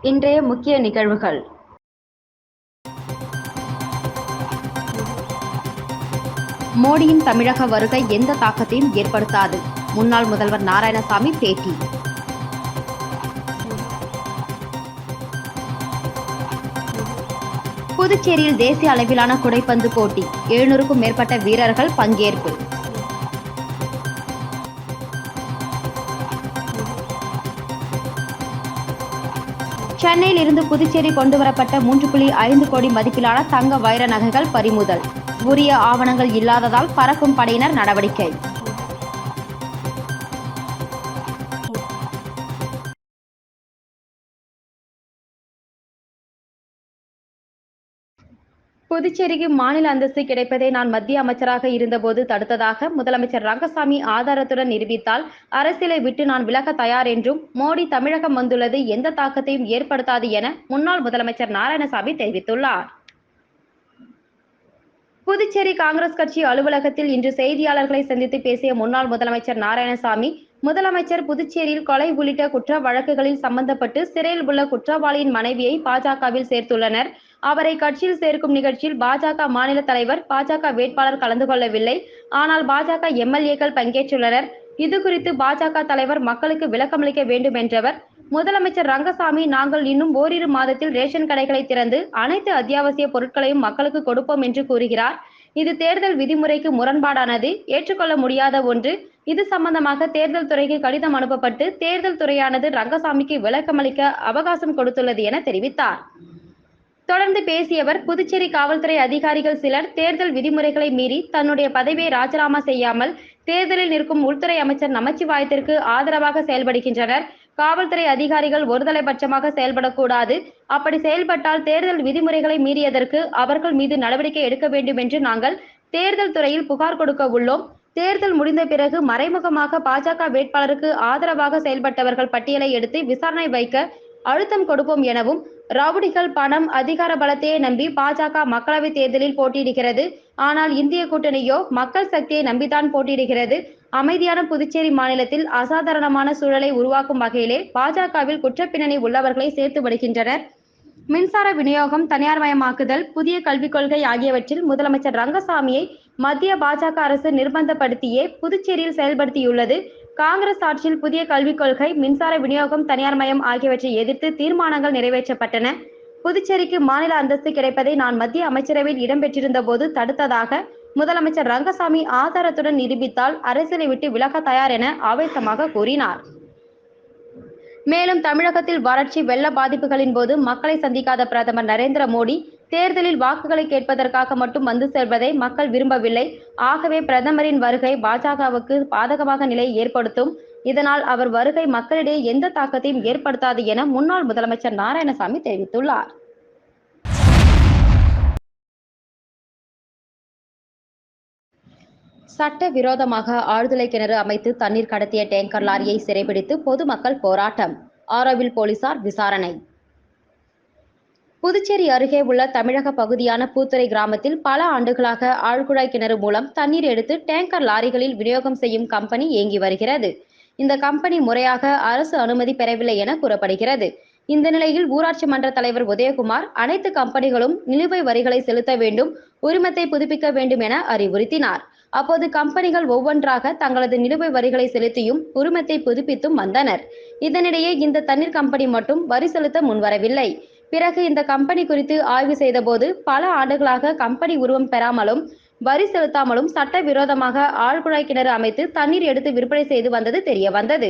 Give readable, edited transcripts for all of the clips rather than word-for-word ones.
இன்றைய முக்கிய நிகழ்வுகள். மோடியின் தமிழக வருகை எந்த தாக்கத்தையும் ஏற்படுத்தாது, முன்னாள் முதல்வர் நாராயணசாமி பேட்டி. புதுச்சேரியில் தேசிய அளவிலான குடைப்பந்து போட்டி, 700க்கும் மேற்பட்ட வீரர்கள் பங்கேற்பு. சென்னையில் இருந்து புதுச்சேரி கொண்டுவரப்பட்ட 3.5 கோடி மதிப்பிலான தங்க வைர நகைகள் பறிமுதல். உரிய ஆவணங்கள் இல்லாததால் பறக்கும் படையினர் நடவடிக்கை. புதுச்சேரிக்கு மாநில அந்தஸ்து கிடைப்பதை நான் மத்திய அமைச்சராக இருந்தபோது தடுத்ததாக முதலமைச்சர் ரங்கசாமி ஆதாரத்துடன் நிரூபித்தால் அரசியலை விட்டு நான் விலக தயார் என்றும், மோடி தமிழகம் வந்துள்ளது எந்த தாக்கத்தையும் ஏற்படுத்தாது என முன்னாள் முதலமைச்சர் நாராயணசாமி தெரிவித்துள்ளார். புதுச்சேரி காங்கிரஸ் கட்சி அலுவலகத்தில் இன்று செய்தியாளர்களை சந்தித்து பேசிய முன்னாள் முதலமைச்சர் நாராயணசாமி, முதலமைச்சர் புதுச்சேரியில் கொலை உள்ளிட்ட குற்ற வழக்குகளில் சம்பந்தப்பட்டு சிறையில் உள்ள குற்றவாளியின் மனைவியை பாஜகவில் சேர்த்துள்ளனர். அவரை கட்சியில் சேர்க்கும் நிகழ்ச்சியில் பாஜக மாநில தலைவர், பாஜக வேட்பாளர் கலந்து கொள்ளவில்லை. ஆனால் பாஜக எம்எல்ஏக்கள் பங்கேற்றுள்ளனர். இதுகுறித்து பாஜக தலைவர் மக்களுக்கு விளக்கமளிக்க வேண்டும் என்றவர். முதலமைச்சர் ரங்கசாமி, நாங்கள் இன்னும் ஓரிரு மாதத்தில் ரேஷன் கடைகளை திறந்து அனைத்து அத்தியாவசிய பொருட்களையும் மக்களுக்கு கொடுப்போம் என்று கூறுகிறார். இது தேர்தல் விதிமுறைக்கு முரண்பாடானது, ஏற்றுக்கொள்ள முடியாத ஒன்று. இது சம்பந்தமாக தேர்தல் துறைக்கு கடிதம் அனுப்பப்பட்டு தேர்தல் துறையானது ரங்கசாமிக்கு விளக்கமளிக்க அவகாசம் கொடுத்துள்ளது என தெரிவித்தார். தொடர்ந்து பேசியவர், புதுச்சேரி காவல்துறை அதிகாரிகள் சிலர் தேர்தல் விதிமுறைகளை மீறி தன்னுடைய பதவியை ராஜினாமா செய்யாமல் தேர்தலில் நிற்கும் உள்துறை அமைச்சர் நமச்சிவாயத்திற்கு ஆதரவாக செயல்படுகின்றனர். காவல்துறை அதிகாரிகள் ஒருதலைபட்சமாக செயல்படக்கூடாது. அப்படி செயல்பட்டால் தேர்தல் விதிமுறைகளை மீறியதற்கு அவர்கள் மீது நடவடிக்கை எடுக்க வேண்டும் என்று நாங்கள் தேர்தல் துறையில் புகார் கொடுக்க உள்ளோம். தேர்தல் முடிந்த பிறகு மறைமுகமாக பாஜக வேட்பாளருக்கு ஆதரவாக செயல்பட்டவர்கள் பட்டியலை எடுத்து விசாரணை வைக்க அழுத்தம் கொடுப்போம் எனவும், ரவுடிகள் பணம், அதிகார பலத்தையே நம்பி பாஜக மக்களவை தேர்தலில் போட்டியிடுகிறது. ஆனால் இந்திய கூட்டணியோ மக்கள் சக்தியை நம்பித்தான் போட்டியிடுகிறது. அமைதியான புதுச்சேரி மாநிலத்தில் அசாதாரணமான சூழலை உருவாக்கும் வகையிலே பாஜகவில் குற்றப்பின்னணி உள்ளவர்களை சேர்த்து வருகின்றனர். மின்சார விநியோகம் தனியார்மயமாக்குதல், புதிய கல்விக் கொள்கை ஆகியவற்றில் முதலமைச்சர் ரங்கசாமியை மத்திய பாஜக அரசு நிர்பந்தப்படுத்தியே புதுச்சேரியில் செயல்படுத்தியுள்ளது. காங்கிரஸ் ஆட்சியில் புதிய கல்விக் கொள்கை, மின்சார விநியோகம் தனியார்மயம் ஆகியவற்றை எதிர்த்து தீர்மானங்கள் நிறைவேற்றப்பட்டன. புதுச்சேரிக்கு மாநில அந்தஸ்து கிடைப்பதை நான் மத்திய அமைச்சரவையில் இடம்பெற்றிருந்த போது தடுத்ததாக முதலமைச்சர் ரங்கசாமி ஆதாரத்துடன் நிரூபித்தால் அரசியலை விட்டு விலக தயார் என ஆவேசமாக கூறினார். மேலும் தமிழகத்தில் வறட்சி, வெள்ள பாதிப்புகளின் போது மக்களை சந்திக்காத பிரதமர் நரேந்திர மோடி தேர்தலில் வாக்குகளை கேட்பதற்காக மட்டும் வந்து செல்வதை மக்கள் விரும்பவில்லை. ஆகவே பிரதமரின் வருகை பாஜகவுக்கு பாதகமாக நிலையை ஏற்படுத்தும். இதனால் அவர் வருகை மக்களிடையே எந்த தாக்கத்தையும் ஏற்படுத்தாது என முன்னாள் முதலமைச்சர் நாராயணசாமி தெரிவித்துள்ளார். சட்ட விரோதமாக ஆழ்துளை கிணறு அமைத்து தண்ணீர் கடத்திய டேங்கர் லாரியை சிறைபிடித்து பொதுமக்கள் போராட்டம். ஆரோவில் போலீசார் விசாரணை. புதுச்சேரி அருகே உள்ள தமிழக பகுதியான பூத்துறை கிராமத்தில் பல ஆண்டுகளாக ஆழ்குழாய் கிணறு மூலம் தண்ணீர் எடுத்து டேங்கர் லாரிகளில் விநியோகம் செய்யும் கம்பெனி இயங்கி வருகிறது. இந்த கம்பெனி முறையாக அரசு அனுமதி பெறவில்லை என கூறப்படுகிறது. இந்த நிலையில் ஊராட்சி மன்ற தலைவர் உதயகுமார் அனைத்து கம்பெனிகளும் நிலுவை வரிகளை செலுத்த வேண்டும், உரிமத்தை புதுப்பிக்க வேண்டும் என அறிவுறுத்தினார். அப்போது கம்பெனிகள் ஒவ்வொன்றாக தங்களது நிலுவை வரிகளை செலுத்தியும் உரிமத்தை புதுப்பித்தும் வந்தனர். இதனிடையே இந்த தண்ணீர் கம்பெனி மட்டும் வரி செலுத்த முன்வரவில்லை. பிறகு இந்த கம்பெனி குறித்து ஆய்வு செய்தபோது பல ஆண்டுகளாக கம்பெனி உருவம் பெறாமலும் வரி செலுத்தாமலும் சட்டவிரோதமாக ஆழ்குழாய் கிணறு அமைத்து தண்ணீர் எடுத்து விற்பனை செய்து வந்தது தெரிய வந்தது.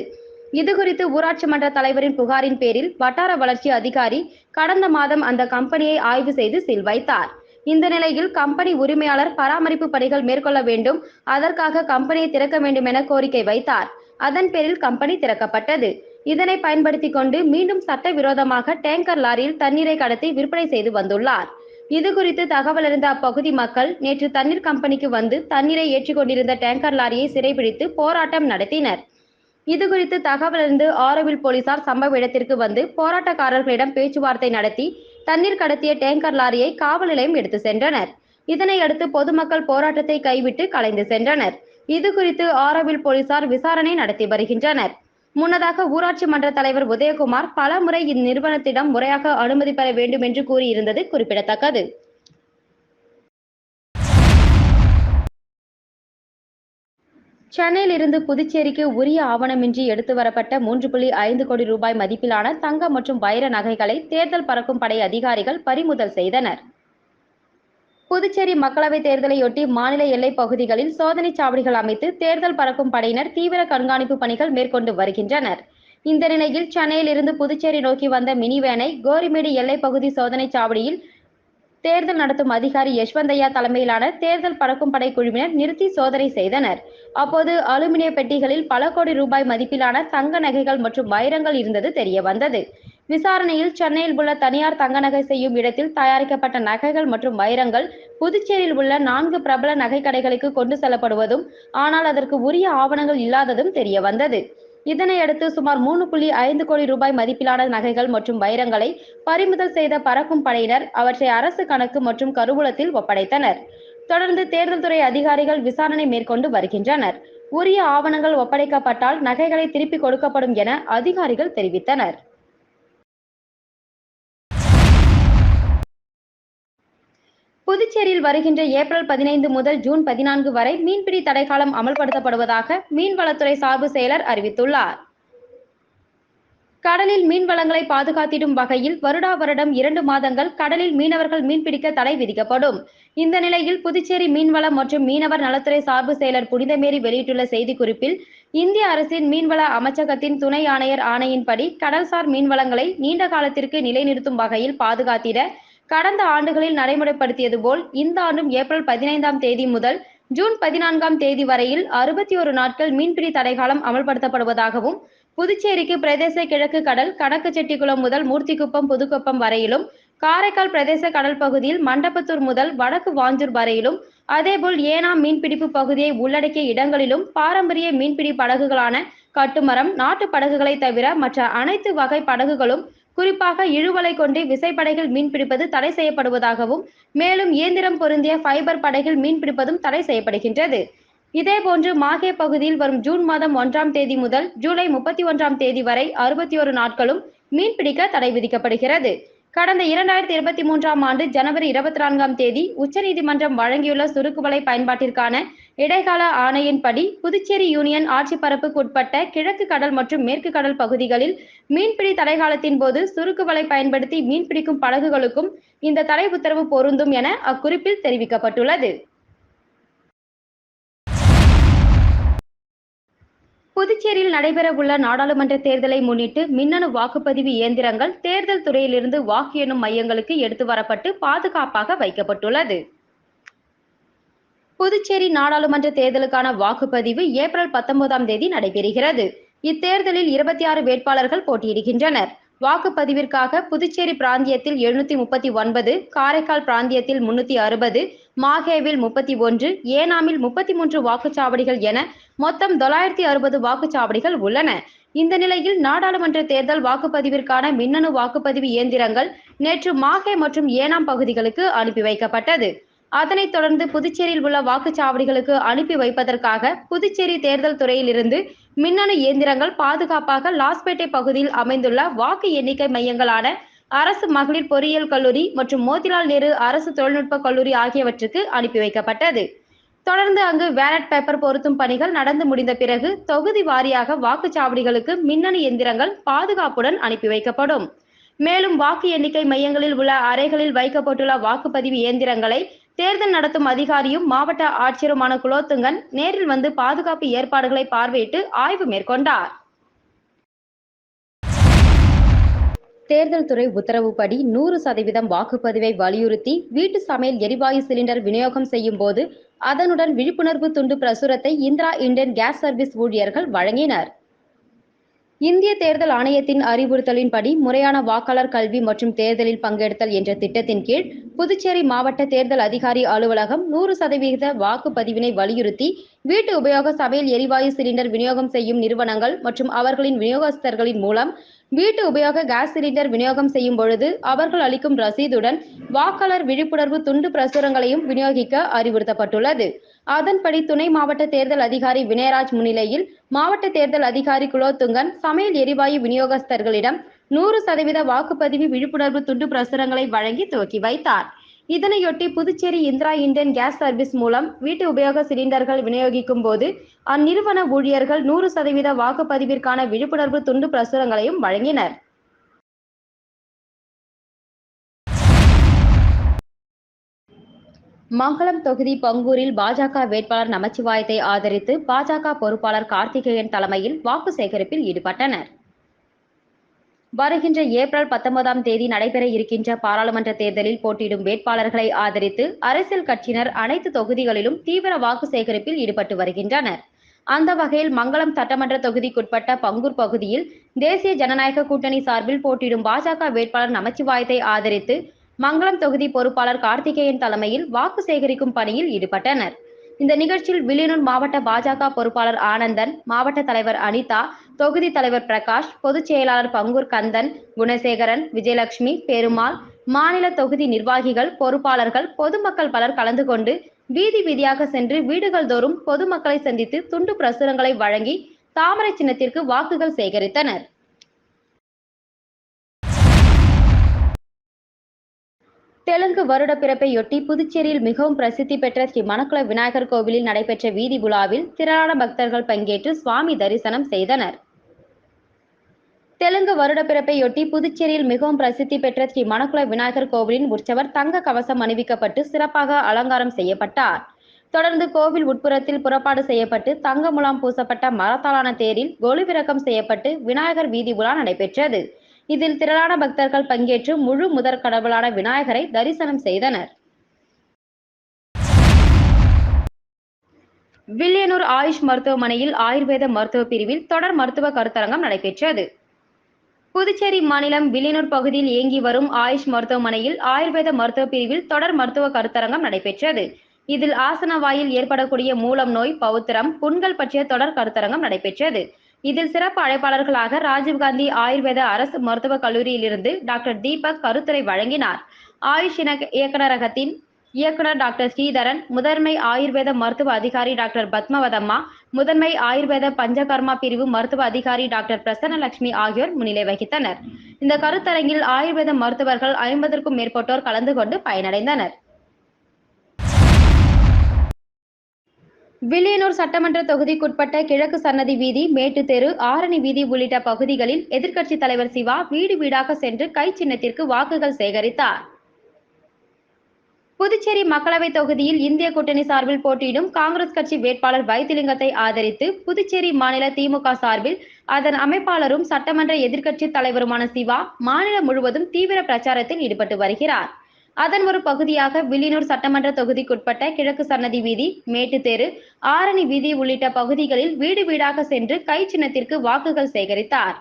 இதுகுறித்து ஊராட்சி மன்ற தலைவரின் புகாரின் பேரில் வட்டார வளர்ச்சி அதிகாரி கடந்த மாதம் அந்த கம்பெனியை ஆய்வு செய்து சீல் வைத்தார். இந்த நிலையில் கம்பெனி உரிமையாளர் பராமரிப்பு பணிகள் மேற்கொள்ள வேண்டும், அதற்காக கம்பெனியை திறக்க வேண்டும் என கோரிக்கை வைத்தார். அதன் பேரில் கம்பெனி திறக்கப்பட்டது. இதனை பயன்படுத்தி கொண்டு மீண்டும் சட்டவிரோதமாக டேங்கர் லாரியில் தண்ணீரை கடத்தி விற்பனை செய்து வந்துள்ளார். இதுகுறித்து தகவல் அறிந்த அப்பகுதி மக்கள் நேற்று தண்ணீர் கம்பெனிக்கு வந்து தண்ணீரை ஏற்றிக் கொண்டிருந்த டேங்கர் லாரியை சிறைபிடித்து போராட்டம் நடத்தினர். இதுகுறித்து தகவல் அறிந்து ஆரோவில் போலீசார் சம்பவ இடத்திற்கு வந்து போராட்டக்காரர்களிடம் பேச்சுவார்த்தை நடத்தி தண்ணீர் கடத்திய டேங்கர் லாரியை காவல் நிலையம் எடுத்து சென்றனர். இதனையடுத்து பொதுமக்கள் போராட்டத்தை கைவிட்டு கலைந்து சென்றனர். இதுகுறித்து ஆரோவில் போலீசார் விசாரணை நடத்தி வருகின்றனர். முன்னதாக ஊராட்சி மன்ற தலைவர் உதயகுமார் பலமுறை இந்நிறுவனத்திடம் முறையாக அனுமதி பெற வேண்டும் என்று கூறியிருந்தது குறிப்பிடத்தக்கது. சென்னையில் இருந்து புதுச்சேரிக்கு உரிய ஆவணமின்றி எடுத்து வரப்பட்ட 3.5 கோடி ரூபாய் மதிப்பிலான தங்க மற்றும் வைர நகைகளை தேர்தல் பறக்கும் படை அதிகாரிகள் பறிமுதல் செய்தனர். புதுச்சேரி மக்களவைத் தேர்தலையொட்டி மாநில எல்லைப் பகுதிகளில் சோதனைச் சாவடிகள் அமைத்து தேர்தல் பறக்கும் படையினர் தீவிர கண்காணிப்பு பணிகள் மேற்கொண்டு வருகின்றனர். இந்த நிலையில் சென்னையில் இருந்து புதுச்சேரி நோக்கி வந்த மினி வேனை கோரிமேடு எல்லைப் பகுதி சோதனைச் சாவடியில் தேர்தல் நடத்தும் அதிகாரி யஷ்வந்தையா தலைமையிலான தேர்தல் பறக்கும் படை குழுவினர் நிறுத்தி சோதனை செய்தனர். அப்போது அலுமினிய பெட்டிகளில் பல கோடி ரூபாய் மதிப்பிலான தங்க நகைகள் மற்றும் வைரங்கள் இருந்தது தெரியவந்தது. விசாரணையில் சென்னையில் உள்ள தனியார் தங்க நகை செய்யும் இடத்தில் தயாரிக்கப்பட்ட நகைகள் மற்றும் வைரங்கள் புதுச்சேரியில் உள்ள 4 பிரபல நகை கடைகளுக்கு கொண்டு செல்லப்படுவதும், ஆனால் அதற்கு உரிய ஆவணங்கள் இல்லாததும் தெரியவந்தது. இதனையடுத்து சுமார் 3.5 கோடி ரூபாய் மதிப்பிலான நகைகள் மற்றும் வைரங்களை பறிமுதல் செய்த பறக்கும் படையினர் அவற்றை அரசு கணக்கு மற்றும் கருவூலத்தில் ஒப்படைத்தனர். தொடர்ந்து தேர்தல் துறை அதிகாரிகள் விசாரணை மேற்கொண்டு வருகின்றனர். உரிய ஆவணங்கள் ஒப்படைக்கப்பட்டால் நகைகளை திருப்பி கொடுக்கப்படும் என அதிகாரிகள் தெரிவித்தனர். புதுச்சேரியில் வருகின்ற ஏப்ரல் 15 முதல் ஜூன் 14 வரை மீன்பிடி தடைக்காலம் அமல்படுத்தப்படுவதாக மீன்வளத்துறை சார்பு செயலர் அறிவித்துள்ளார். கடலில் மீன் வளங்களை பாதுகாத்திடும் வகையில் வருடா வருடம் 2 மாதங்கள் கடலில் மீனவர்கள் மீன்பிடிக்க தடை விதிக்கப்படும். இந்த நிலையில் புதுச்சேரி மீன்வளம் மற்றும் மீனவர் நலத்துறை சார்பு செயலர் புனிதமேரி வெளியிட்டுள்ள செய்திக்குறிப்பில், இந்திய அரசின் மீன்வள அமைச்சகத்தின் துணை ஆணையர் ஆணையின்படி கடல்சார் மீன்வளங்களை நீண்ட காலத்திற்கு நிலைநிறுத்தும் வகையில் பாதுகாத்திட கடந்த ஆண்டுகளில் நடைமுறைப்படுத்தியது போல் இந்த ஆண்டும் ஏப்ரல் 15ஆம் தேதி முதல் ஜூன் 14ஆம் தேதி வரையில் 61 நாட்கள் மீன்பிடி தடைக்காலம் அமல்படுத்தப்படுவதாகவும், புதுச்சேரிக்கு பிரதேச கிழக்கு கடல் கணக்குச்செட்டிக்குளம் முதல் மூர்த்திக்குப்பம் புதுக்குப்பம் வரையிலும், காரைக்கால் பிரதேச கடல் பகுதியில் மண்டபத்தூர் முதல் வடக்கு வாஞ்சூர் வரையிலும், அதேபோல் ஏனாம் மீன்பிடிப்பு பகுதியை உள்ளடக்கிய இடங்களிலும் பாரம்பரிய மீன்பிடி படகுகளான கட்டுமரம், நாட்டு படகுகளை தவிர மற்ற அனைத்து வகை படகுகளும் குறிப்பாக இழுவலை கொண்டு விசைப்படகில் மீன்பிடிப்பது தடை செய்யப்படுவதாகவும், மேலும் இயந்திரம் பொருந்திய ஃபைபர் படகில் மீன்பிடிப்பதும் தடை செய்யப்படுகின்றது. இதேபோன்று மாஹே பகுதியில் வரும் ஜூன் மாதம் 1ஆம் தேதி முதல் ஜூலை 31ஆம் தேதி வரை 61 நாட்களும் மீன்பிடிக்க தடை விதிக்கப்படுகிறது. கடந்த 2023ஆம் ஆண்டு ஜனவரி 24ஆம் தேதி உச்சநீதிமன்றம் வழங்கியுள்ள சுருக்குவலை பயன்பாட்டிற்கான இடைக்கால ஆணையின்படி புதுச்சேரி யூனியன் ஆட்சிப்பரப்புக்கு உட்பட்ட கிழக்கு கடல் மற்றும் மேற்கு கடல் பகுதிகளில் மீன்பிடி தடைக்காலத்தின் போது சுருக்குவலை பயன்படுத்தி மீன்பிடிக்கும் படகுகளுக்கும் இந்த தடை உத்தரவு பொருந்தும் என அக்குறிப்பில் தெரிவிக்கப்பட்டுள்ளது. புதுச்சேரியில் நடைபெறவுள்ள நாடாளுமன்ற தேர்தலை முன்னிட்டு மின்னணு வாக்குப்பதிவு இயந்திரங்கள் தேர்தல் துறையிலிருந்து வாக்கு எண்ணும் மையங்களுக்கு எடுத்து வரப்பட்டு பாதுகாப்பாக வைக்கப்பட்டுள்ளது. புதுச்சேரி நாடாளுமன்ற தேர்தலுக்கான வாக்குப்பதிவு ஏப்ரல் 19ஆம் தேதி நடைபெறுகிறது. இத்தேர்தலில் 26 வேட்பாளர்கள் போட்டியிடுகின்றனர். வாக்குப்பதிவிற்காக புதுச்சேரி பிராந்தியத்தில் 739, காரைக்கால் பிராந்தியத்தில் 360, மாஹேவில் 31, ஏனாமில் 33 வாக்குச்சாவடிகள் என மொத்தம் 960 வாக்குச்சாவடிகள் உள்ளன. இந்த நிலையில் நாடாளுமன்ற தேர்தல் வாக்குப்பதிவிற்கான மின்னணு வாக்குப்பதிவு இயந்திரங்கள் நேற்று மாஹே மற்றும் ஏனாம் பகுதிகளுக்கு அனுப்பி வைக்கப்பட்டது. அதனைத் தொடர்ந்து புதுச்சேரியில் உள்ள வாக்குச்சாவடிகளுக்கு அனுப்பி வைப்பதற்காக புதுச்சேரி தேர்தல் துறையிலிருந்து மின்னணு இயந்திரங்கள் பாதுகாப்பாக லாஸ்பேட்டை பகுதியில் அமைந்துள்ள வாக்கு எண்ணிக்கை மையங்களான அரசு மகளிர் பொறியியல் கல்லூரி மற்றும் மோதிலால் நேரு அரசு தொழில்நுட்ப கல்லூரி ஆகியவற்றுக்கு அனுப்பி வைக்கப்பட்டது. தொடர்ந்து அங்கு பேலட் பேப்பர் பொருத்தும் பணிகள் நடந்து முடிந்த பிறகு தொகுதி வாரியாக வாக்குச்சாவடிகளுக்கு மின்னணு எந்திரங்கள் பாதுகாப்புடன் அனுப்பி வைக்கப்படும். மேலும் வாக்கு எண்ணிக்கை மையங்களில் உள்ள அறைகளில் வைக்கப்பட்டுள்ள வாக்குப்பதிவு இயந்திரங்களை தேர்தல் நடத்தும் அதிகாரியும் மாவட்ட ஆட்சியருமான குலோத்துங்கன் நேரில் வந்து பாதுகாப்பு ஏற்பாடுகளை பார்வையிட்டு ஆய்வு மேற்கொண்டார். தேர்தல் துறை உத்தரவுப்படி 100% வாக்குப்பதிவை வலியுறுத்தி வீட்டு சமையல் எரிவாயு சிலிண்டர் விநியோகம் செய்யும் போது அதனுடன் விழிப்புணர்வு துண்டு பிரசுரத்தை இந்திரா இண்டேன் கேஸ் சர்வீஸ் ஊழியர்கள் வழங்கினர். இந்திய தேர்தல் ஆணையத்தின் அறிவுறுத்தலின்படி முறையான வாக்காளர் கல்வி மற்றும் தேர்தலில் பங்கெடுத்தல் என்ற திட்டத்தின் கீழ் புதுச்சேரி மாவட்ட தேர்தல் அதிகாரி அலுவலகம் 100% வாக்குப்பதிவினை வலியுறுத்தி வீட்டு உபயோக சமையல் எரிவாயு சிலிண்டர் விநியோகம் செய்யும் நிறுவனங்கள் மற்றும் அவர்களின் விநியோகஸ்தர்களின் மூலம் வீட்டு உபயோக கேஸ் சிலிண்டர் விநியோகம் செய்யும் பொழுது அவர்கள் அளிக்கும் ரசீதுடன் வாக்காளர் விழிப்புணர்வு துண்டு பிரசுரங்களையும் விநியோகிக்க அறிவுறுத்தப்பட்டுள்ளது. அதன்படி துணை மாவட்ட தேர்தல் அதிகாரி வினயராஜ் முன்னிலையில் மாவட்ட தேர்தல் அதிகாரி குலோத்துங்கன் சமையல் எரிவாயு விநியோகஸ்தர்களிடம் 100% வாக்குப்பதிவு விழிப்புணர்வு துண்டு பிரசுரங்களை வழங்கி துவக்கி வைத்தார். இதனையொட்டி புதுச்சேரி இந்திரா இண்டேன் கேஸ் சர்வீஸ் மூலம் வீட்டு உபயோக சிலிண்டர்கள் விநியோகிக்கும் போது அந்நிறுவன ஊழியர்கள் 100% வாக்குப்பதிவிற்கான விழிப்புணர்வு துண்டு பிரசுரங்களையும் வழங்கினர். மங்களம் தொகுதி பங்கூரில் பாஜக வேட்பாளர் நமச்சிவாயத்தை ஆதரித்து பாஜக பொறுப்பாளர் கார்த்திகேயன் தலைமையில் வாக்கு சேகரிப்பில் ஈடுபட்டனர். வருகின்ற ஏப்ரல் 19ஆம் தேதி நடைபெற இருக்கின்ற பாராளுமன்ற தேர்தலில் போட்டியிடும் வேட்பாளர்களை ஆதரித்து அரசியல் கட்சியினர் அனைத்து தொகுதிகளிலும் தீவிர வாக்கு சேகரிப்பில் ஈடுபட்டு வருகின்றனர். அந்த வகையில் மங்களம் சட்டமன்ற தொகுதிக்குட்பட்ட பங்கூர் பகுதியில் தேசிய ஜனநாயக கூட்டணி சார்பில் போட்டியிடும் பாஜக வேட்பாளர் நமச்சிவாயத்தை ஆதரித்து மங்களம் தொகுதி பொறுப்பாளர் கார்த்திகேயன் தலைமையில் வாக்கு சேகரிக்கும் பணியில் ஈடுபட்டனர். இந்த நிகழ்ச்சியில் வில்லியனூர் மாவட்ட பாஜக பொறுப்பாளர் ஆனந்தன், மாவட்ட தலைவர் அனிதா, தொகுதி தலைவர் பிரகாஷ், பொதுச் செயலாளர் பங்கூர் கந்தன், குணசேகரன், விஜயலட்சுமி, பெருமாள், மாநில தொகுதி நிர்வாகிகள், பொறுப்பாளர்கள், பொதுமக்கள் பலர் கலந்து கொண்டு வீதி வீதியாக சென்று வீடுகள் தோறும் பொதுமக்களை சந்தித்து துண்டு பிரசுரங்களை வழங்கி தாமரை சின்னத்திற்கு வாக்குகள் சேகரித்தனர். தெலுங்கு வருட பிறப்பையொட்டி புதுச்சேரியில் மிகவும் பிரசித்தி பெற்ற ஸ்ரீ மணக்குள விநாயகர் கோவிலில் நடைபெற்ற வீதி உலாவில் திரளான பக்தர்கள் பங்கேற்று சுவாமி தரிசனம் செய்தனர். தெலுங்கு வருட பிறப்பையொட்டி புதுச்சேரியில் மிகவும் பிரசித்தி பெற்ற ஸ்ரீ மணக்குள விநாயகர் கோவிலின் உற்சவர் தங்க கவசம் அணிவிக்கப்பட்டு சிறப்பாக அலங்காரம் செய்யப்பட்டார். தொடர்ந்து கோவில் உட்புறத்தில் புறப்பாடு செய்யப்பட்டு தங்க முலாம் பூசப்பட்ட மரத்தாலான தேரில் கொலுவிறக்கம் செய்யப்பட்டு விநாயகர் வீதி உலா நடைபெற்றது. இதில் திரளான பக்தர்கள் பங்கேற்று முழு முதற் கடவுளான விநாயகரை தரிசனம் செய்தனர். வில்லியனூர் ஆயுஷ் மருத்துவமனையில் ஆயுர்வேத மருத்துவ பிரிவில் தொடர் மருத்துவ கருத்தரங்கம் நடைபெற்றது. புதுச்சேரி மாநிலம் வில்லியனூர் பகுதியில் இயங்கி வரும் ஆயுஷ் மருத்துவமனையில் ஆயுர்வேத மருத்துவ பிரிவில் தொடர் மருத்துவ கருத்தரங்கம் நடைபெற்றது. இதில் ஆசன வாயில் ஏற்படக்கூடிய மூலம் நோய், பவுத்திரம், புண்கள் பற்றிய தொடர் கருத்தரங்கம் நடைபெற்றது. இதில் சிறப்பு அழைப்பாளர்களாக ராஜீவ்காந்தி ஆயுர்வேத அரசு மருத்துவக் கல்லூரியிலிருந்து டாக்டர் தீபக் கருத்துரை வழங்கினார். ஆயுஷ் இயக்குநரகத்தின் இயக்குநர் டாக்டர் ஸ்ரீதரன், முதன்மை ஆயுர்வேத மருத்துவ அதிகாரி டாக்டர் பத்மவதம்மா, முதன்மை ஆயுர்வேத பஞ்சகர்மா பிரிவு மருத்துவ அதிகாரி டாக்டர் பிரசன்னலட்சுமி ஆகியோர் முன்னிலை வகித்தனர். இந்த கருத்தரங்கில் ஆயுர்வேத மருத்துவர்கள் 50க்கும் மேற்பட்டோர் கலந்து கொண்டு பயனடைந்தனர். வில்லியனூர் சட்டமன்ற தொகுதிக்குட்பட்ட கிழக்கு சன்னதி வீதி, மேட்டு தெரு, ஆரணி வீதி உள்ளிட்ட பகுதிகளில் எதிர்க்கட்சித் தலைவர் சிவா வீடு வீடாக சென்று கை சின்னத்திற்கு வாக்குகள் சேகரித்தார். புதுச்சேரி மக்களவைத் தொகுதியில் இந்திய கூட்டணி சார்பில் போட்டியிடும் காங்கிரஸ் கட்சி வேட்பாளர் வைத்திலிங்கத்தை ஆதரித்து புதுச்சேரி மாநில திமுக சார்பில் அதன் அமைப்பாளரும் சட்டமன்ற எதிர்க்கட்சித் தலைவருமான சிவா மாநிலம் முழுவதும் தீவிர பிரச்சாரத்தில் ஈடுபட்டு வருகிறார். அதன் ஒரு பகுதியாக வில்லியனூர் சட்டமன்ற தொகுதிக்குட்பட்ட கிழக்கு சன்னதி வீதி, மேட்டு தெரு, ஆரணி வீதி உள்ளிட்ட பகுதிகளில் வீடு வீடாக சென்று கை சின்னத்திற்கு வாக்குகள் சேகரித்தார்.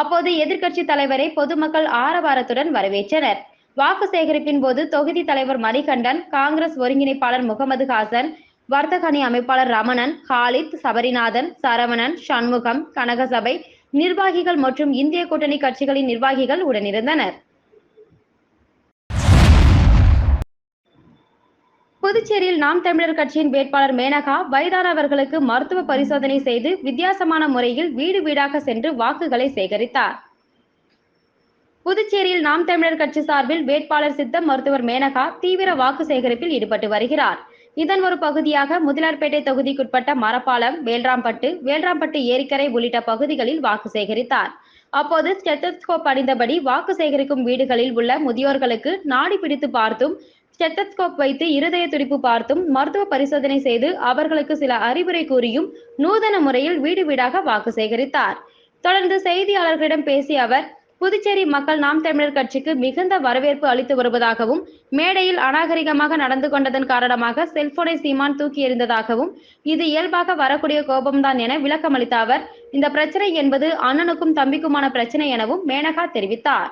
அப்போது எதிர்க்கட்சி தலைவரை பொதுமக்கள் ஆரவாரத்துடன் வரவேற்றனர். வாக்கு சேகரிப்பின் போது தொகுதி தலைவர் மணிகண்டன், காங்கிரஸ் ஒருங்கிணைப்பாளர் முகமது ஹாசன், வர்த்தக அணி அமைப்பாளர் ரமணன், காலித், சபரிநாதன், சரவணன், சண்முகம், கனகசபை நிர்வாகிகள் மற்றும் இந்திய கூட்டணி கட்சிகளின் நிர்வாகிகள் உடனிருந்தனர். புதுச்சேரியில் நாம் தமிழர் கட்சியின் வேட்பாளர் மேனகா வயதானவர்களுக்கு மருத்துவ பரிசோதனை செய்து வித்தியாசமான முறையில் வீடு வீடாக சென்று வாக்குகளை சேகரித்தார். புதுச்சேரியில் நாம் தமிழர் கட்சி சார்பில் வேட்பாளர் சித்த மருத்துவர் மேனகா தீவிர வாக்கு சேகரிப்பில் ஈடுபட்டு வருகிறார். இதன் ஒரு பகுதியாக முதலியார்பேட்டை தொகுதிக்குட்பட்ட மரப்பாலம், வேல்ராம்பட்டு ஏரிக்கரை உள்ளிட்ட பகுதிகளில் வாக்கு சேகரித்தார். அப்போது ஸ்டெத்தஸ்கோப் அணிந்தபடி வாக்கு சேகரிக்கும் வீடுகளில் உள்ள முதியோர்களுக்கு நாடி பிடித்து பார்த்தும், ஸ்டெத்தஸ்கோப் வைத்து இருதய துடிப்பு பார்த்தும் மருத்துவ பரிசோதனை செய்து அவர்களுக்கு சில அறிவுரை கூறியும் நூதன முறையில் வீடு வீடாக வாக்கு சேகரித்தார். தொடர்ந்து செய்தியாளர்களிடம் பேசிய அவர், புதுச்சேரி மக்கள் நாம் தமிழர் கட்சிக்கு மிகுந்த வரவேற்பு அளித்து வருவதாகவும், மேடையில் அநாகரிகமாக நடந்து கொண்டதன் காரணமாக செல்போனை சீமான் தூக்கி எறிந்ததாகவும், இது இயல்பாக வரக்கூடிய கோபம்தான் என விளக்கமளித்த அவர், இந்த பிரச்சனை என்பது அண்ணனுக்கும் தம்பிக்குமான பிரச்சனை எனவும் மேனகா தெரிவித்தார்.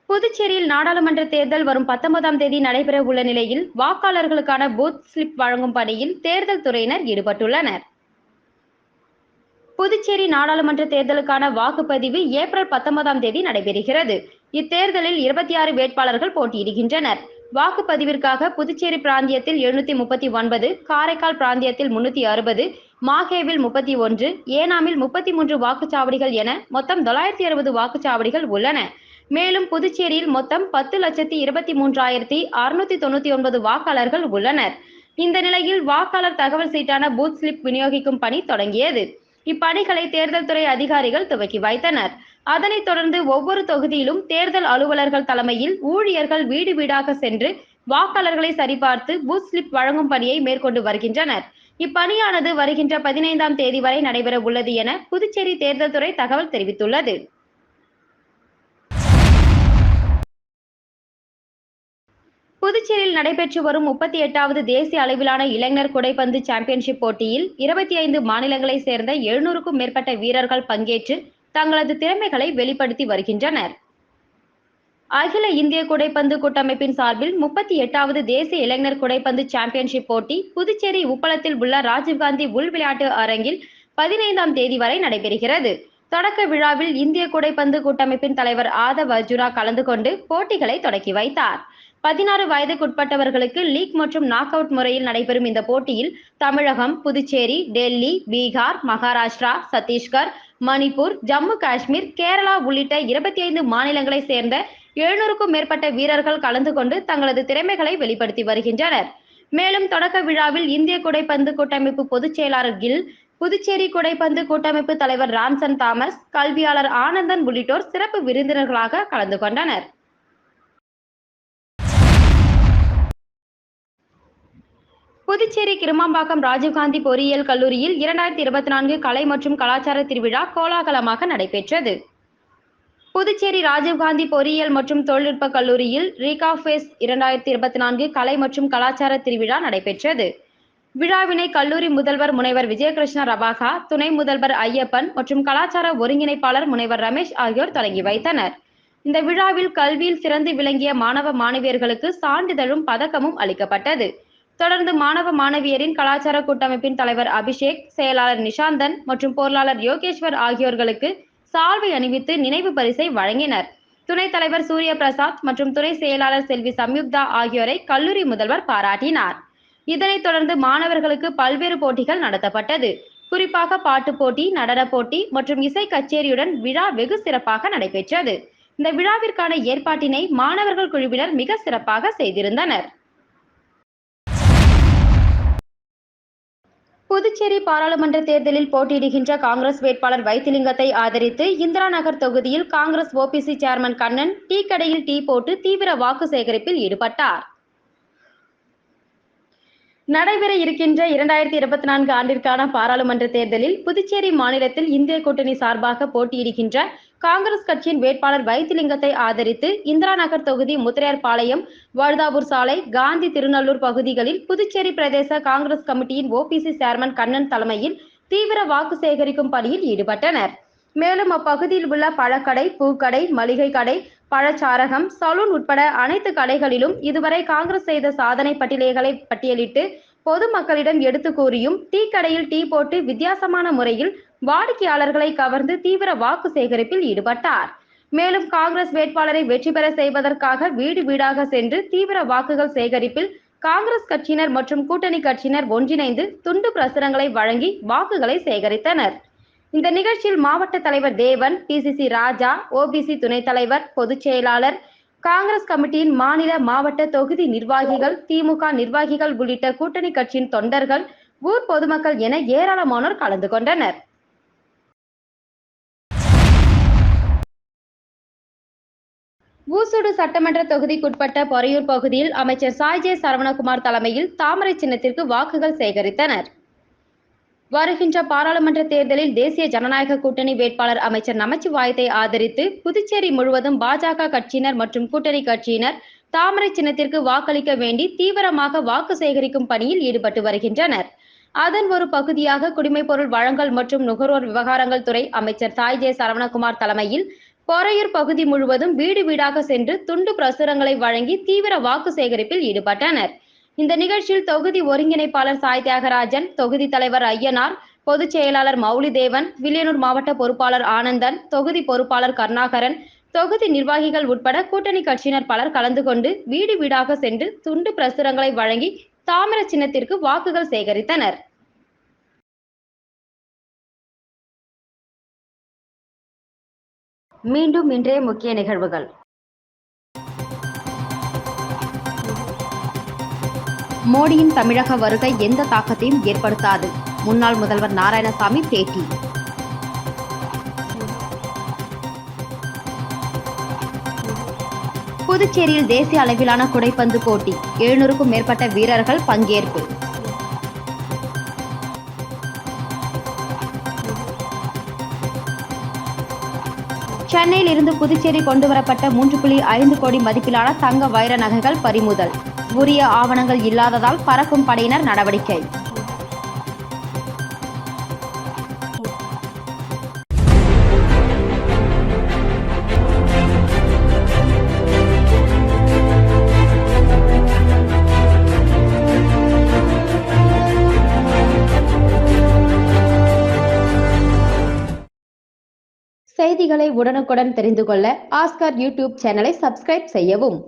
புதுச்சேரியில் நாடாளுமன்ற தேர்தல் வரும் 19ஆம் தேதி நடைபெற உள்ள நிலையில் வாக்காளர்களுக்கான பூத் ஸ்லிப் வழங்கும் பணியில் தேர்தல் துறையினர் ஈடுபட்டுள்ளனர். புதுச்சேரி நாடாளுமன்ற தேர்தலுக்கான வாக்குப்பதிவு ஏப்ரல் 19ஆம் தேதி நடைபெறுகிறது. இத்தேர்தலில் 26 வேட்பாளர்கள் போட்டியிடுகின்றனர். வாக்குப்பதிவிற்காக புதுச்சேரி பிராந்தியத்தில் 739, காரைக்கால் பிராந்தியத்தில் 360, மாஹேவில் 31, ஏனாமில் 33 வாக்குச்சாவடிகள் என மொத்தம் 960 வாக்குச்சாவடிகள் உள்ளன. மேலும் புதுச்சேரியில் மொத்தம் 10,23,699 வாக்காளர்கள் உள்ளனர். இந்த நிலையில் வாக்காளர் தகவல் சீட்டான பூத் ஸ்லிப் விநியோகிக்கும் பணி தொடங்கியது. இப்பணிகளை தேர்தல் துறை அதிகாரிகள் துவக்கி வைத்தனர். அதனைத் தொடர்ந்து ஒவ்வொரு தொகுதியிலும் தேர்தல் அலுவலர்கள் தலைமையில் ஊழியர்கள் வீடு வீடாக சென்று வாக்காளர்களை சரிபார்த்து பூத் ஸ்லிப் வழங்கும் பணியை மேற்கொண்டு வருகின்றனர். இப்பணியானது வருகின்ற 15ஆம் தேதி வரை நடைபெற உள்ளது என புதுச்சேரி தேர்தல் துறை தகவல் தெரிவித்துள்ளது. புதுச்சேரியில் நடைபெற்று வரும் 38வது தேசிய அளவிலான இளைஞர் குடைப்பந்து சாம்பியன்ஷிப் போட்டியில் 25 மாநிலங்களைச் சேர்ந்த 700க்கும் மேற்பட்ட வீரர்கள் பங்கேற்று தங்களது திறமைகளை வெளிப்படுத்தி வருகின்றனர். அகில இந்திய குடைப்பந்து கூட்டமைப்பின் சார்பில் 38வது தேசிய இளைஞர் குடைப்பந்து சாம்பியன்ஷிப் போட்டி புதுச்சேரி உப்பளத்தில் உள்ள ராஜீவ்காந்தி உள் விளையாட்டு அரங்கில் 15ஆம் தேதி வரை நடைபெறுகிறது. தொடக்க விழாவில் இந்திய குடைப்பந்து கூட்டமைப்பின் தலைவர் ஆதவ் அர்ஜுனா கலந்து கொண்டு போட்டிகளை தொடக்கி வைத்தார். 16 வயதுக்குட்பட்டவர்களுக்கு லீக் மற்றும் நாக் அவுட் முறையில் நடைபெறும் இந்த போட்டியில் தமிழகம், புதுச்சேரி, டெல்லி, பீகார், மகாராஷ்டிரா, சத்தீஸ்கர், மணிப்பூர், ஜம்மு காஷ்மீர், கேரளா உள்ளிட்ட 25 மாநிலங்களைச் சேர்ந்த 700க்கும் மேற்பட்ட வீரர்கள் கலந்து கொண்டு தங்களது திறமைகளை வெளிப்படுத்தி வருகின்றனர். மேலும் தொடக்க விழாவில் இந்திய குடைப்பந்து கூட்டமைப்பு பொதுச் செயலாளர் கில், புதுச்சேரி குடைப்பந்து கூட்டமைப்பு தலைவர் ராம்சன் தாமஸ், கல்வியாளர் ஆனந்தன் உள்ளிட்டோர் சிறப்பு விருந்தினர்களாக கலந்து கொண்டனர். புதுச்சேரி கிருமாம்பாக்கம் ராஜீவ்காந்தி பொறியியல் கல்லூரியில் 2024 கலை மற்றும் கலாச்சார திருவிழா கோலாகலமாக நடைபெற்றது. புதுச்சேரி ராஜீவ்காந்தி பொறியியல் மற்றும் தொழில்நுட்ப கல்லூரியில் ரீகா ஃபெஸ்ட் 2024 கலை மற்றும் கலாச்சார திருவிழா நடைபெற்றது. விழாவினை கல்லூரி முதல்வர் முனைவர் விஜயகிருஷ்ண ரபாகா, துணை முதல்வர் ஐயப்பன் மற்றும் கலாச்சார ஒருங்கிணைப்பாளர் முனைவர் ரமேஷ் ஆகியோர் தொடங்கி வைத்தனர். இந்த விழாவில் கல்வியில் சிறந்து விளங்கிய மாணவ மாணவியர்களுக்கு சான்றிதழும் பதக்கமும் அளிக்கப்பட்டது. தொடர்ந்து மாணவ மாணவியரின் கலாச்சார கூட்டமைப்பின் தலைவர் அபிஷேக், செயலாளர் நிஷாந்தன் மற்றும் பொருளாளர் யோகேஸ்வர் ஆகியோர்களுக்கு சால்வை அணிவித்து நினைவு பரிசை வழங்கினர். துணைத் தலைவர் சூரிய பிரசாத் மற்றும் துணை செயலாளர் செல்வி சம்யுக்தா ஆகியோரை கல்லூரி முதல்வர் பாராட்டினார். இதனைத் தொடர்ந்து மாணவர்களுக்கு பல்வேறு போட்டிகள் நடத்தப்பட்டது. குறிப்பாக பாட்டுப் போட்டி, நடனப் போட்டி மற்றும் இசை கச்சேரியுடன் விழா வெகு சிறப்பாக நடைபெற்றது. இந்த விழாவிற்கான ஏற்பாட்டினை மாணவர்கள் குழுவினர் மிக சிறப்பாக செய்திருந்தனர். புதுச்சேரி பாராளுமன்ற தேர்தலில் போட்டியிடுகின்ற காங்கிரஸ் வேட்பாளர் வைத்திலிங்கத்தை ஆதரித்து இந்திரா நகர் தொகுதியில் Congress OBC chairman Kannan tea கடையில் டீ போட்டு தீவிர வாக்கு சேகரிப்பில் ஈடுபட்டார். நடைபெற இருக்கின்ற 2024 ஆண்டிற்கான பாராளுமன்ற தேர்தலில் புதுச்சேரி மாநிலத்தில் இந்திய கூட்டணி சார்பாக போட்டியிடுகின்ற காங்கிரஸ் கட்சியின் வேட்பாளர் வைத்திலிங்கத்தை ஆதரித்து இந்திரா நகர் தொகுதி முத்திரையர்பாளையம், வழுதாவூர் சாலை, காந்தி திருநல்லூர் பகுதிகளில் புதுச்சேரி பிரதேச காங்கிரஸ் கமிட்டியின் ஓபிசி சேர்மன் கண்ணன் தலைமையில் தீவிர வாக்கு சேகரிக்கும் பணியில் ஈடுபட்டனர். மேலும் அப்பகுதியில் உள்ள பழக்கடை, பூக்கடை, மளிகை கடை, பழச்சாரகம், சலூன் உட்பட அனைத்து கடைகளிலும் இதுவரை காங்கிரஸ் செய்த சாதனை பட்டியல்களை பட்டியலிட்டு பொதுமக்களிடம் எடுத்து கூறியும் டீ கடையில் டீ போட்டு வித்தியாசமான முறையில் வாடிக்கையாளர்களை கவர்ந்து தீவிர வாக்கு சேகரிப்பில் ஈடுபட்டார். மேலும் காங்கிரஸ் வேட்பாளரை வெற்றி பெற செய்வதற்காக வீடு வீடாக சென்று தீவிர வாக்குகள் சேகரிப்பில் காங்கிரஸ் கட்சியினர் மற்றும் கூட்டணி கட்சியினர் ஒன்றிணைந்து துண்டு பிரசுரங்களை வழங்கி வாக்குகளை சேகரித்தனர். இந்த நிகழ்ச்சியில் மாவட்ட தலைவர் தேவன், பிசிசி ராஜா, ஓபிசி துணைத் தலைவர், பொதுச் செயலாளர், காங்கிரஸ் கமிட்டியின் மாநில, மாவட்ட, தொகுதி நிர்வாகிகள், திமுக நிர்வாகிகள் உள்ளிட்ட கூட்டணி கட்சியின் தொண்டர்கள், ஊர் பொதுமக்கள் என ஏராளமானோர் கலந்து கொண்டனர். ஊசுடு சட்டமன்ற தொகுதிக்குட்பட்ட பொறையூர் பகுதியில் அமைச்சர் சாய்ஜே சரவணகுமார் தலைமையில் தாமரை சின்னத்திற்கு வாக்குகள் சேகரித்தனர். வருகின்ற பாராளுமன்ற தேர்தலில் தேசிய ஜனநாயக கூட்டணி வேட்பாளர் அமைச்சர் நமச்சிவாயத்தை ஆதரித்து புதுச்சேரி முழுவதும் பாஜக கட்சியினர் மற்றும் கூட்டணி கட்சியினர் தாமரை சின்னத்திற்கு வாக்களிக்க வேண்டி தீவிரமாக வாக்கு சேகரிக்கும் பணியில் ஈடுபட்டு வருகின்றனர். அதன் ஒரு பகுதியாக குடிமைப்பொருள் வழங்கல் மற்றும் நுகர்வோர் விவகாரங்கள் துறை அமைச்சர் சாய்ஜே சரவணகுமார் தலைமையில் பொறையூர் பகுதி முழுவதும் வீடு வீடாக சென்று துண்டு பிரசுரங்களை வழங்கி தீவிர வாக்கு சேகரிப்பில் ஈடுபட்டனர். இந்த நிகழ்ச்சியில் தொகுதி ஒருங்கிணைப்பாளர் சாய் தியாகராஜன், தொகுதி தலைவர் ஐயனார், பொதுச் செயலாளர் மௌலிதேவன், வில்லியனூர் மாவட்ட பொறுப்பாளர் ஆனந்தன், தொகுதி பொறுப்பாளர் கருணாகரன், தொகுதி நிர்வாகிகள் உட்பட கூட்டணி கட்சியினர் பலர் கலந்து கொண்டு வீடு வீடாக சென்று துண்டு பிரசுரங்களை வழங்கி தாமர சின்னத்திற்கு வாக்குகள் சேகரித்தனர். மீண்டும் இன்றைய முக்கிய நிகழ்வுகள். மோடியின் தமிழக வருகை எந்த தாக்கத்தையும் ஏற்படுத்தாது. முன்னாள் முதல்வர் நாராயணசாமி பேட்டி. புதுச்சேரியில் தேசிய அளவிலான குடைப்பந்து போட்டி. 700க்கும் மேற்பட்ட வீரர்கள் பங்கேற்பு. சென்னையில் இருந்து புதுச்சேரி கொண்டுவரப்பட்ட 3.5 கோடி மதிப்பிலான தங்க வைர நகைகள் பறிமுதல். உரிய ஆவணங்கள் இல்லாததால் பறக்கும் படையினர் நடவடிக்கை. செய்திகளை உடனுக்குடன் தெரிந்து கொள்ள ஆஸ்கர் யூடியூப் சேனலை சப்ஸ்கிரைப் செய்யவும்.